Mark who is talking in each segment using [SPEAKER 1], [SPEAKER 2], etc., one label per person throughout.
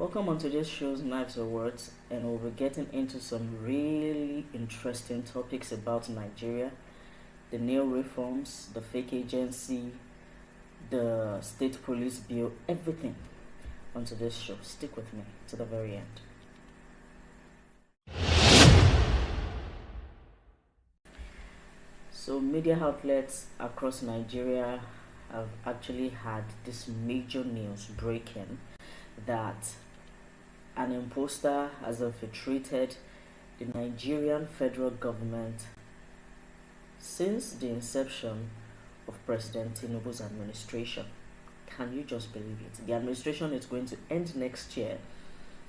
[SPEAKER 1] Welcome on today's show's Knives or Words, and we'll be getting into some really interesting topics about Nigeria, the new reforms, the fake agency, the state police bill, everything on today's show. Stick with me to the very end. So media outlets across Nigeria have actually had this major news breaking that an imposter has infiltrated the Nigerian federal government since the inception of President Tinubu's administration. Can you just believe it? The administration is going to end next year,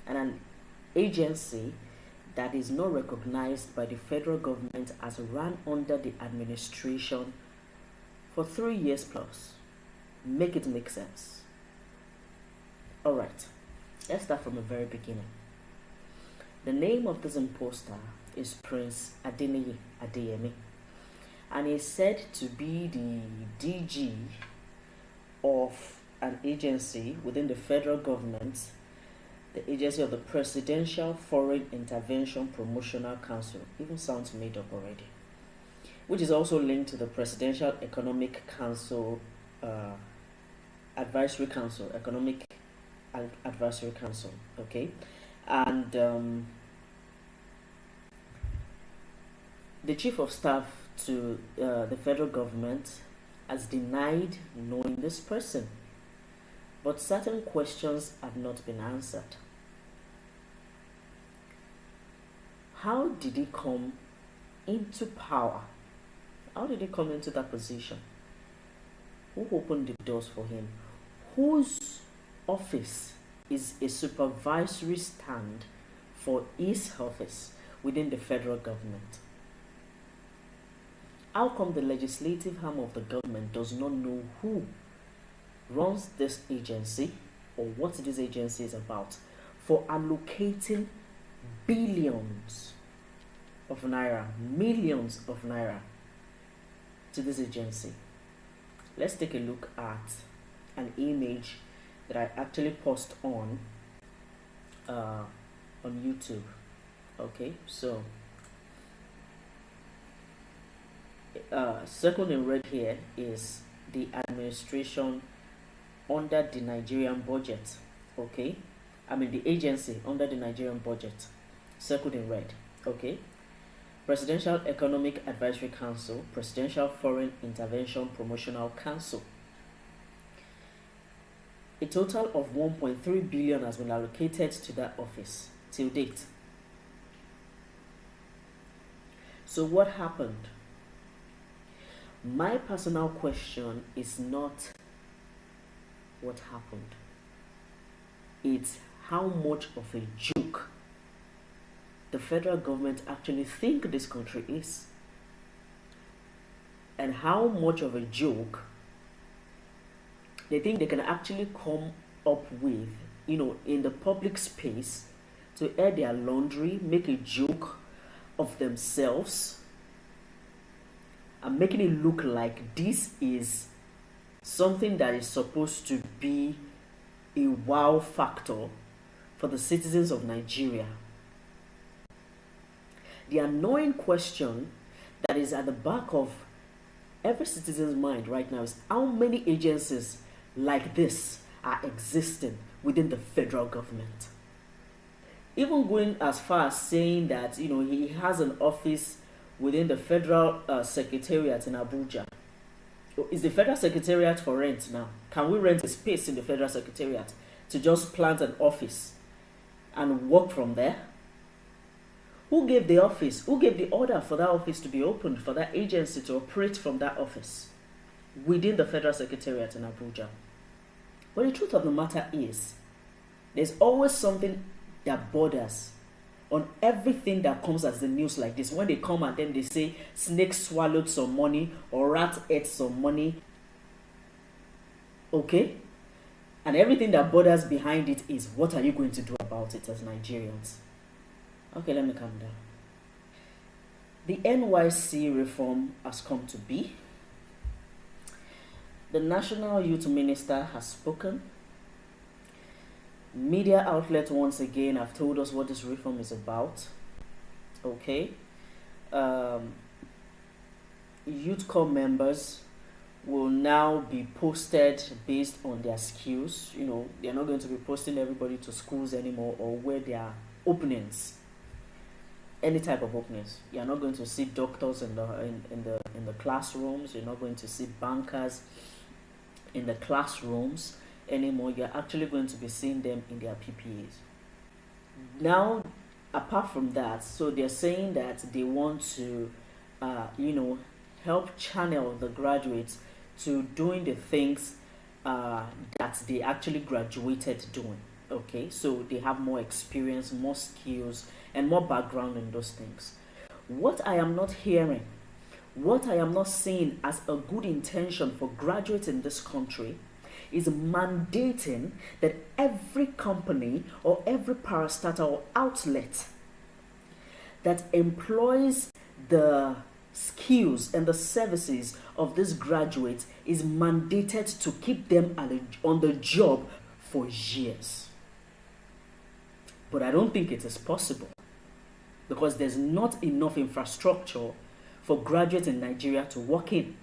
[SPEAKER 1] and an agency that is not recognized by the federal government has run under the administration for 3 years plus. Make it make sense. Alright, let's start from the very beginning. The name of this imposter is Prince Adeyemi, and he's said to be the DG of an agency within the federal government, the agency of the Presidential Foreign Intervention Promotional Council. Even sounds made up already. Which is also linked to the Presidential Economic Council, Advisory Council, Economic Advisory Council, okay? And the Chief of Staff to the federal government has denied knowing this person, but certain questions have not been answered. How did he come into power? How did he come into that position? Who opened the doors for him? Whose office is a supervisory stand for his office within the federal government? How come the legislative arm of the government does not know who runs this agency or what this agency is about for allocating billions of naira, millions of naira to this agency? Let's take a look at an image that I actually post on YouTube. Okay, so circled in red here is the administration under the Nigerian budget. Okay, I mean the agency under the Nigerian budget, circled in red. Okay, Presidential Economic Advisory Council, Presidential Foreign Intervention Promotional Council. A total of 1.3 billion has been allocated to that office till date. So what happened? My personal question is not what happened. It's how much of a joke the federal government actually think this country is, and how much of a joke they think they can actually come up with, in the public space, to air their laundry, make a joke of themselves, and making it look like this is something that is supposed to be a wow factor for the citizens of Nigeria. The annoying question that is at the back of every citizen's mind right now is how many agencies like this are existing within the federal government. Even going as far as saying that he has an office within the federal secretariat in Abuja. Is the federal secretariat for rent now? Can we rent a space in the federal secretariat to just plant an office and work from there? Who gave the office? Who gave the order for that office to be opened, for that agency to operate from that office within the federal secretariat in Abuja? But the truth of the matter is, there's always something that borders on everything that comes as the news like this. When they come and then they say snake swallowed some money or rat ate some money, okay? And everything that borders behind it is, what are you going to do about it as Nigerians? Okay, let me calm down. The NYSC Reform has come to be. The National Youth Minister has spoken. Media outlets once again have told us what this reform is about. Okay. Youth corps members will now be posted based on their skills. They're not going to be posting everybody to schools anymore or where there are openings, any type of openings. You're not going to see doctors in the classrooms. You're not going to see bankers in the classrooms anymore. You're actually going to be seeing them in their PPAs. Now, apart from that, so they're saying that they want to, help channel the graduates to doing the things that they actually graduated doing. Okay, so they have more experience, more skills, and more background in those things. What I am not hearing, what I am not seeing as a good intention for graduates in this country is mandating that every company or every parastatal or outlet that employs the skills and the services of these graduates is mandated to keep them on the job for years. But I don't think it is possible because there's not enough infrastructure for graduates in Nigeria to work in.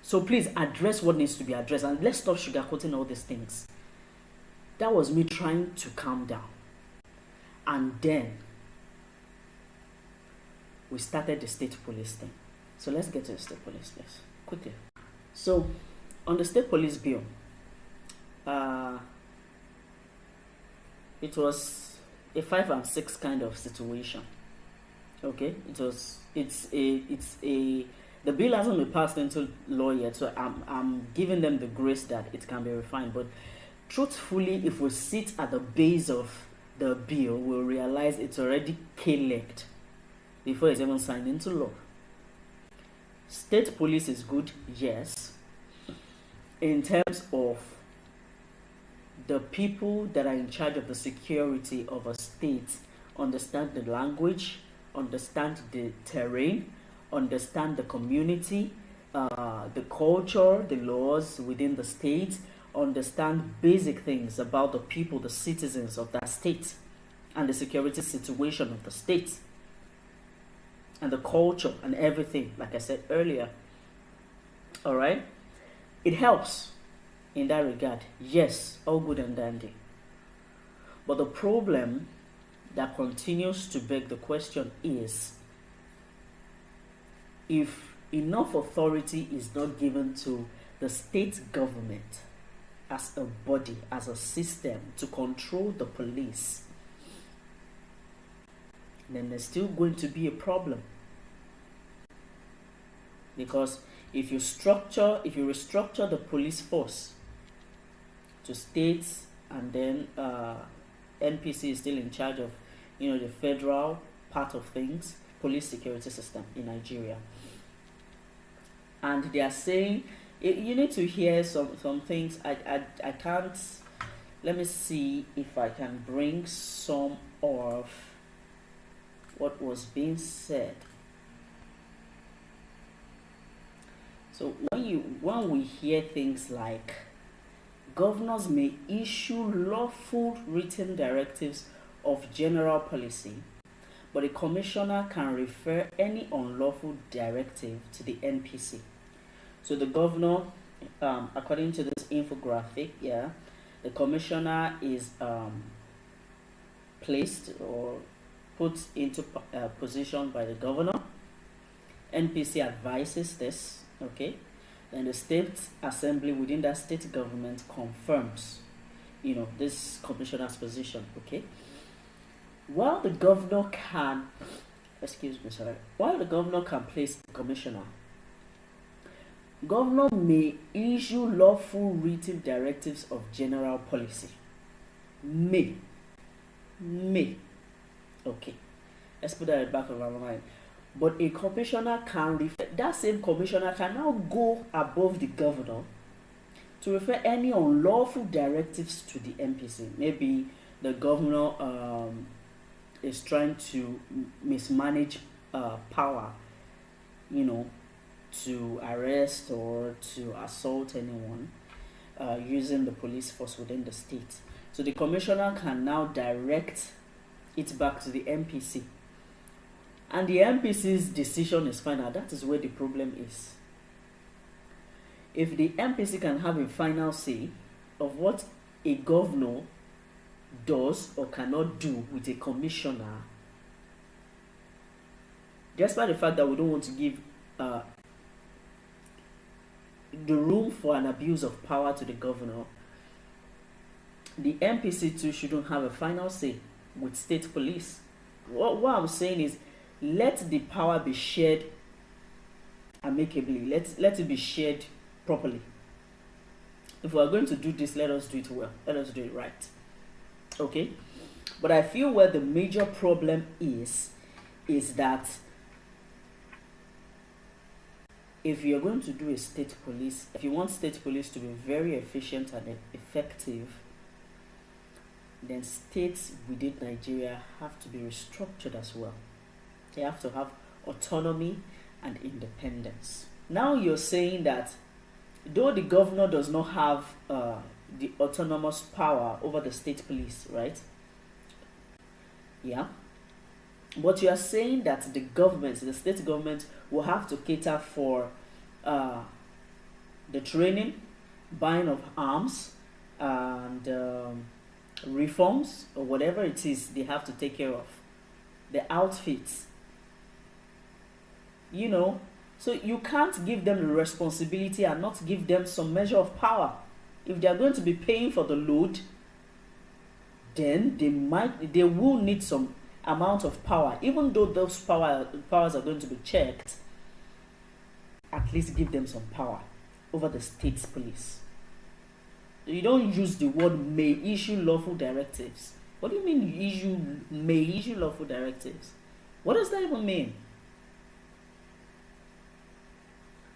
[SPEAKER 1] So please address what needs to be addressed and let's stop sugarcoating all these things. That was me trying to calm down. And then we started the state police thing. So let's get to the state police things quickly. So on the state police bill, it was a 5 and 6 kind of situation. Okay, the bill hasn't been passed into law yet, so I'm giving them the grace that it can be refined. But truthfully, if we sit at the base of the bill, we'll realize it's already K-legged before it's even signed into law. State police is good, yes, in terms of the people that are in charge of the security of a state understand the language, understand the terrain, understand the community, the culture, the laws within the state, understand basic things about the people, the citizens of that state, and the security situation of the state, and the culture and everything, like I said earlier. All right? It helps in that regard. Yes, all good and dandy. But the problem that continues to beg the question is, if enough authority is not given to the state government as a body, as a system to control the police, then there's still going to be a problem. Because if you restructure the police force to states, and then NPC is still in charge of the federal part of things, police security system in Nigeria. And they are saying, you need to hear some things. I can't, let me see if I can bring some of what was being said. So when we hear things like governors may issue lawful written directives of general policy, but a commissioner can refer any unlawful directive to the NPC. So the governor, according to this infographic, the commissioner is placed or put into position by the governor. NPC advises this, okay? Then the state assembly within that state government confirms, this commissioner's position, okay? While the governor can place the commissioner, governor may issue lawful written directives of general policy. May. Okay. Let's put that at the back of our mind. But a commissioner that same commissioner can now go above the governor to refer any unlawful directives to the NPC. Maybe the governor is trying to mismanage power, to arrest or to assault anyone using the police force within the state. So the commissioner can now direct it back to the MPC. And the MPC's decision is final. That is where the problem is. If the MPC can have a final say of what a governor does or cannot do with a commissioner, despite the fact that we don't want to give the room for an abuse of power to the governor, the MPC too shouldn't have a final say with state police. What I'm saying is, let the power be shared amicably. Let it be shared properly. If we are going to do this, let us do it well. Let us do it right. Okay? But I feel where the major problem is that if you're going to do a state police, if you want state police to be very efficient and effective, then states within Nigeria have to be restructured as well. They have to have autonomy and independence. Now you're saying that though the governor does not have the autonomous power over the state police, right? Yeah. But you are saying that the government, the state government, will have to cater for the training, buying of arms, and reforms, or whatever it is they have to take care of, the outfits. You know, so you can't give them the responsibility and not give them some measure of power. If they are going to be paying for the load, then they will need some amount of power. Even though those powers are going to be checked, at least give them some power over the state's police. You don't use the word may issue lawful directives. What do you mean may issue lawful directives? What does that even mean?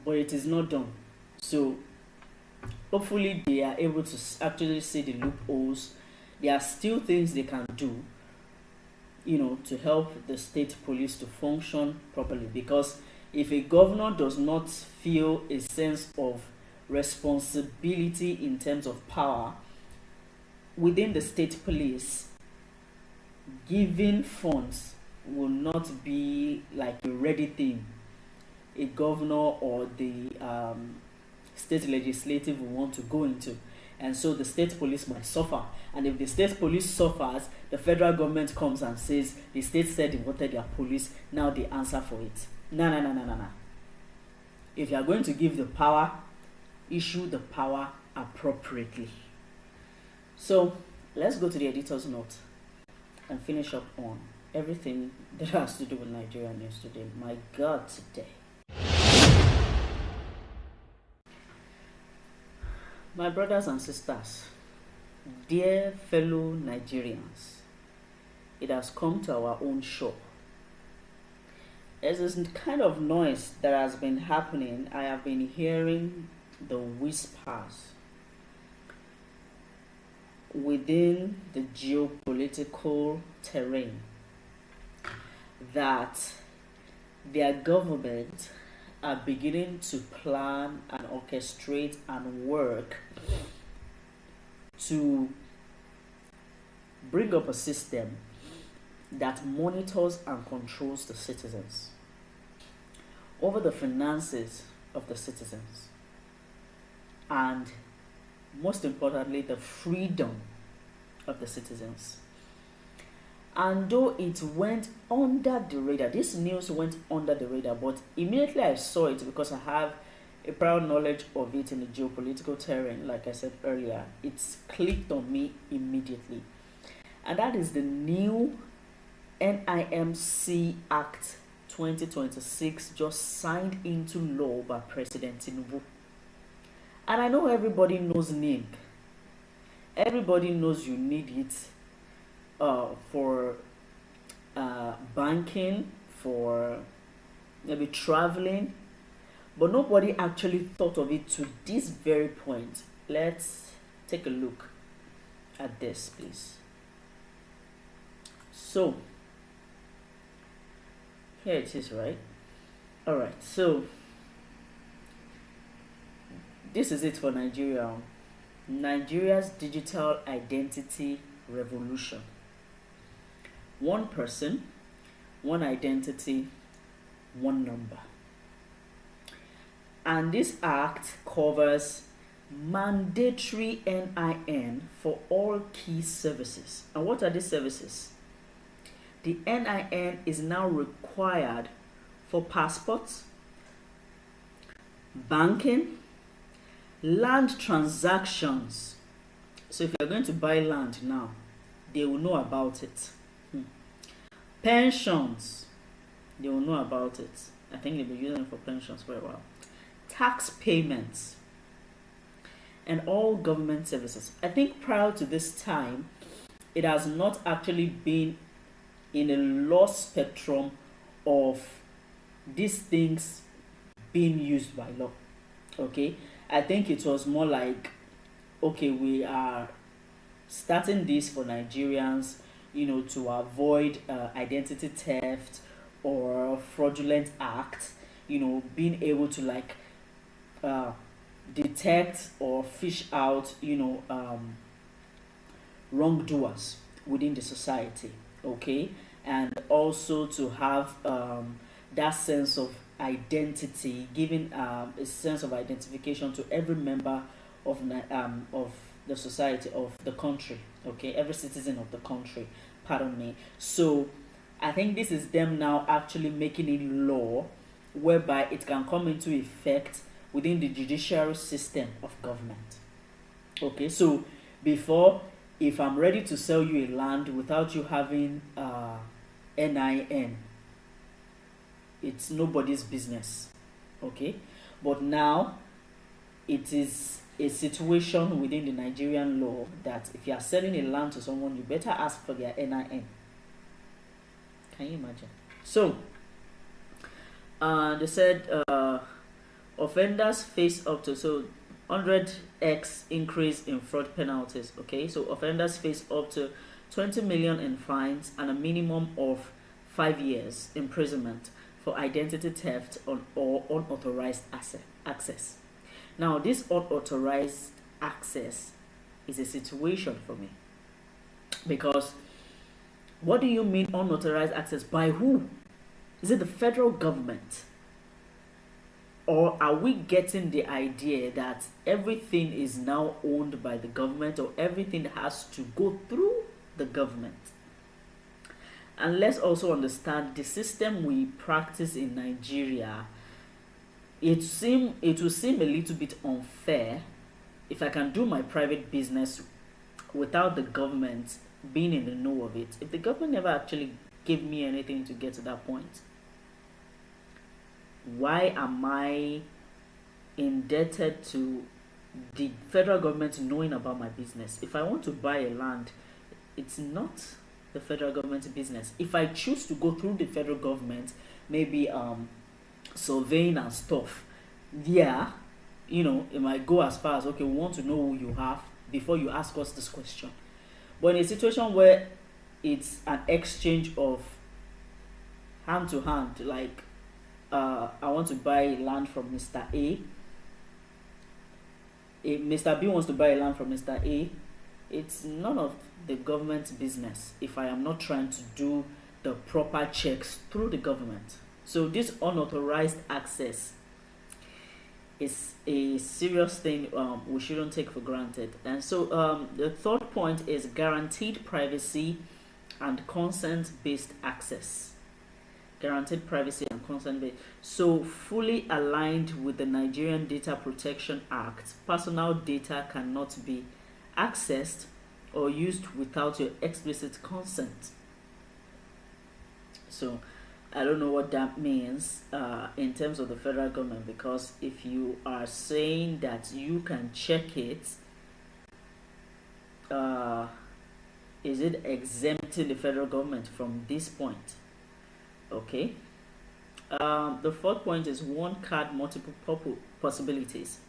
[SPEAKER 1] But it is not done. So hopefully they are able to actually see the loopholes. There are still things they can do, you know, to help the state police to function properly. Because if a governor does not feel a sense of responsibility in terms of power within the state police, giving funds will not be like a ready thing a governor or the state legislative will want to go into. And so the state police might suffer. And if the state police suffers, the federal government comes and says the state said they wanted their police, now they answer for it. No. If you are going to give the power, issue the power appropriately. So let's go to the editor's note and finish up on everything that has to do with Nigeria news today. My God, today. My brothers and sisters, dear fellow Nigerians, it has come to our own shore. There's this kind of noise that has been happening. I have been hearing the whispers within the geopolitical terrain that their government are beginning to plan and orchestrate and work to bring up a system that monitors and controls the citizens over the finances of the citizens, and most importantly, the freedom of the citizens. And though it went under the radar, this news went under the radar, but immediately I saw it because I have a prior knowledge of it in the geopolitical terrain, like I said earlier, it's clicked on me immediately. And that is the new NIMC ACT 2026 just signed into law by President Tinubu. And I know everybody knows NIMC. Everybody knows you need it for banking, for maybe traveling, but nobody actually thought of it to this very point. Let's take a look at this, please. So here it is, right? All right, so this is it for Nigeria. Nigeria's digital identity revolution. One person, one identity, one number. And this act covers mandatory NIN for all key services. And what are these services? The NIN is now required for passports, banking, land transactions. So if you're going to buy land now, they will know about it. Pensions, they will know about it. I think they'll be using it for pensions for a while. Tax payments, and all government services. I think prior to this time, it has not actually been in a law spectrum of these things being used by law. Okay, I think it was more like, okay, we are starting this for Nigerians, to avoid identity theft or fraudulent acts, being able to detect or fish out, wrongdoers within the society, okay, and also to have that sense of identity, giving a sense of identification to every member of the society, of the country, okay, every citizen of the country, pardon me. So I think this is them now actually making it law whereby it can come into effect within the judiciary system of government. Okay, so before, if I'm ready to sell you a land without you having NIN, it's nobody's business. Okay, but now it is a situation within the Nigerian law that if you are selling a land to someone, you better ask for their NIN. Can you imagine? So they said offenders face up to 100x increase in fraud penalties. Okay, so offenders face up to 20 million in fines and a minimum of 5 years imprisonment for identity theft or unauthorized access. Now, this unauthorized access is a situation for me, because what do you mean unauthorized access? By who? Is it the federal government? Or are we getting the idea that everything is now owned by the government, or everything has to go through the government? And let's also understand the system we practice in Nigeria. It will seem a little bit unfair if I can do my private business without the government being in the know of it. If the government never actually gave me anything to get to that point, why am I indebted to the federal government knowing about my business? If I want to buy a land, it's not the federal government's business. If I choose to go through the federal government, maybe surveying and stuff, yeah, it might go as far as, okay, we want to know who you have before you ask us this question. But in a situation where it's an exchange of hand to hand, like I want to buy land from Mr. A, if Mr. B wants to buy land from Mr. A, it's none of the government's business if I am not trying to do the proper checks through the government. So this unauthorized access is a serious thing we shouldn't take for granted. And so the third point is guaranteed privacy and consent-based access. Guaranteed privacy and consent-based. So fully aligned with the Nigerian Data Protection Act, personal data cannot be accessed or used without your explicit consent. So I don't know what that means in terms of the federal government, because if you are saying that you can check it, is it exempting the federal government from this point? Okay. The fourth point is one card, multiple possibilities.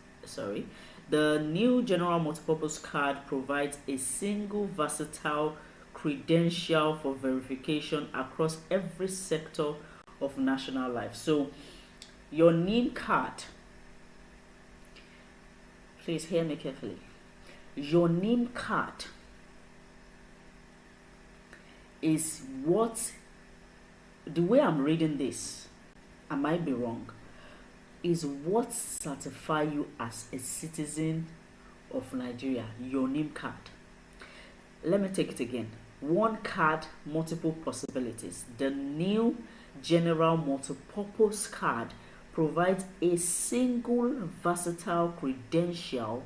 [SPEAKER 1] The new general multipurpose card provides a single versatile credential for verification across every sector of national life. So your NIM card, please hear me carefully. your NIM card is what, the way I'm reading this, I might be wrong, is what certify you as a citizen of Nigeria, your NIM card. Let me take it again. One card, multiple possibilities. The new general multipurpose card provides a single versatile credential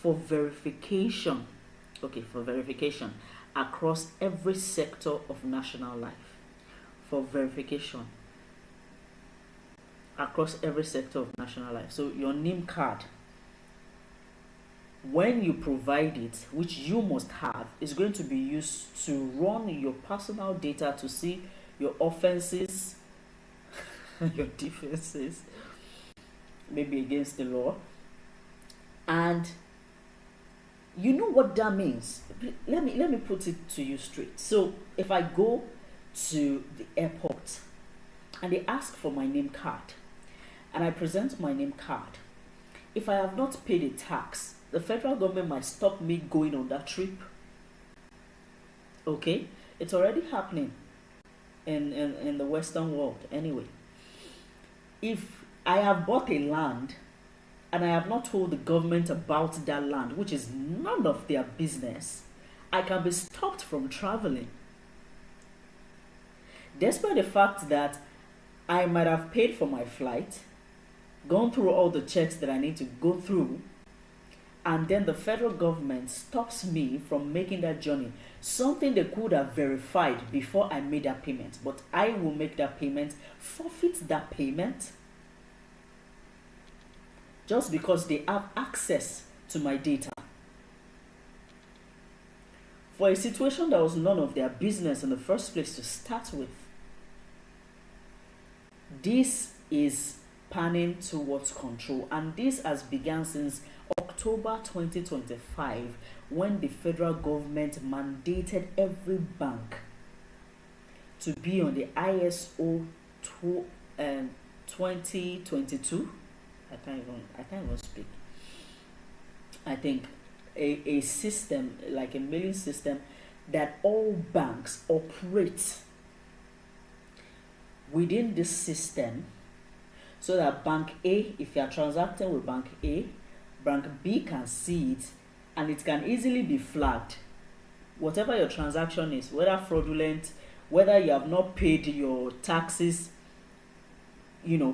[SPEAKER 1] for verification. Okay, for verification across every sector of national life. For verification across every sector of national life. So your NIM card, when you provide it, which you must have, is going to be used to run your personal data to see your offenses, your defenses, maybe against the law. And you know what that means. Let me put it to you straight. So if I go to the airport and they ask for my NIM card and I present my NIM card, if I have not paid a tax, the federal government might stop me going on that trip. Okay, it's already happening in the Western world anyway. If I have bought a land and I have not told the government about that land, which is none of their business, I can be stopped from traveling. Despite the fact that I might have paid for my flight, gone through all the checks that I need to go through, and then the federal government stops me from making that journey, something they could have verified before I made that payment, but I will make that payment, forfeit that payment, just because they have access to my data. For a situation that was none of their business in the first place to start with. This is panning towards control, and this has begun since October 2025, when the federal government mandated every bank to be on the ISO 2022. I can't even speak. I think a system, like a mailing system, that all banks operate within this system, so that Bank A, if you are transacting with Bank A, Bank B can see it and it can easily be flagged. Whatever your transaction is, whether fraudulent, whether you have not paid your taxes,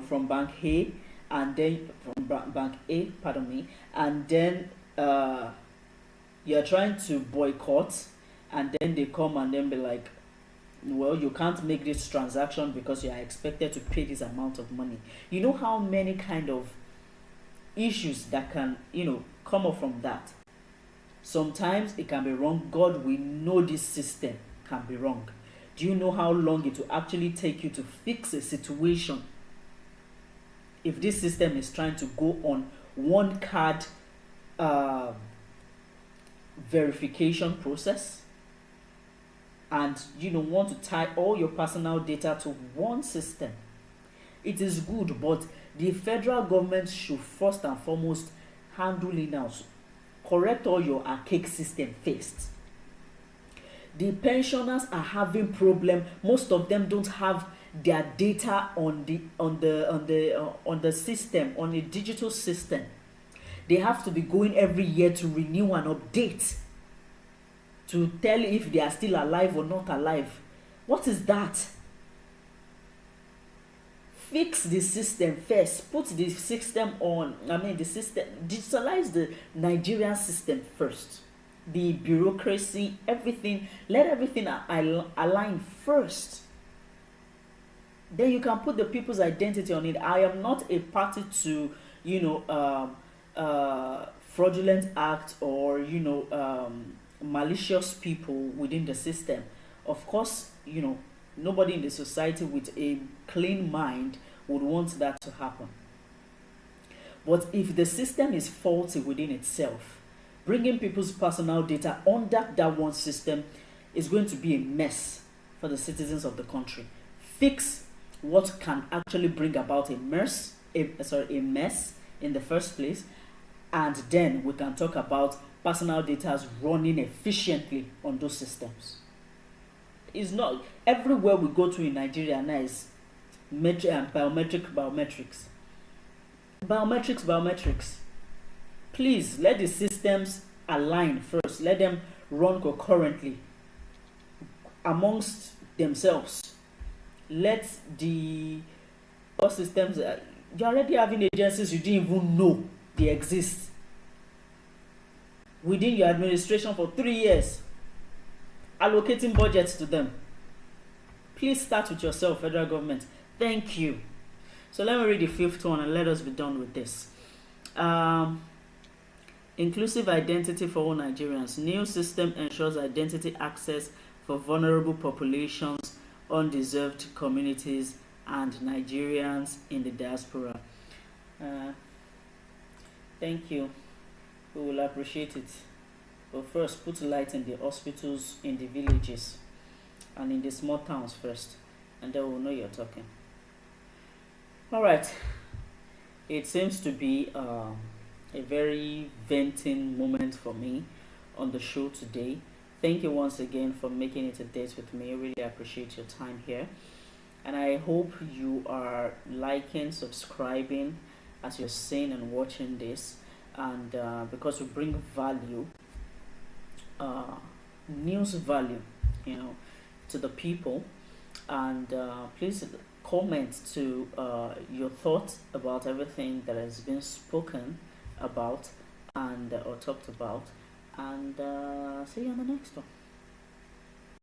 [SPEAKER 1] from Bank A, and then from Bank A, and then you're trying to boycott, and then they come and then be like, well, you can't make this transaction because you are expected to pay this amount of money. You know how many kind of issues that can, come up from that. Sometimes it can be wrong. God, we know this system can be wrong. Do you know how long it will actually take you to fix a situation if this system is trying to go on one card verification process, and want to tie all your personal data to one system? It is good, but the federal government should first and foremost handle it now. Correct all your archaic system first. The pensioners are having problem. Most of them don't have their data on the system, on a digital system. They have to be going every year to renew and update to tell if they are still alive or not alive. What is that? Fix the system first. Put the system on. The system. Digitalize the Nigerian system first. The bureaucracy, everything. Let everything align first. Then you can put the people's identity on it. I am not a party to, fraudulent act or malicious people within the system. Of course, nobody in the society with a clean mind would want that to happen. But if the system is faulty within itself, bringing people's personal data under that one system is going to be a mess for the citizens of the country. Fix what can actually bring about a mess in the first place, and then we can talk about personal data is running efficiently on those systems. It's not everywhere we go to in Nigeria now is biometrics. Please let the systems align first. Let them run concurrently amongst themselves. Let the systems. You're already having agencies you didn't even know they exist within your administration for 3 years, allocating budgets to them. Please start with yourself, federal government. Thank you. So let me read the 5th one and let us be done with this. Inclusive identity for all Nigerians. New system ensures identity access for vulnerable populations, undeserved communities, and Nigerians in the diaspora. Thank you. We will appreciate it. But first, put light in the hospitals, in the villages, and in the small towns first, and then we'll know you're talking. Alright. It seems to be a very venting moment for me on the show today. Thank you once again for making it a date with me. I really appreciate your time here. And I hope you are liking, subscribing as you're seeing and watching this. And because we bring value, news value, to the people. And please comment to your thoughts about everything that has been spoken about and or talked about. And see you on the next one.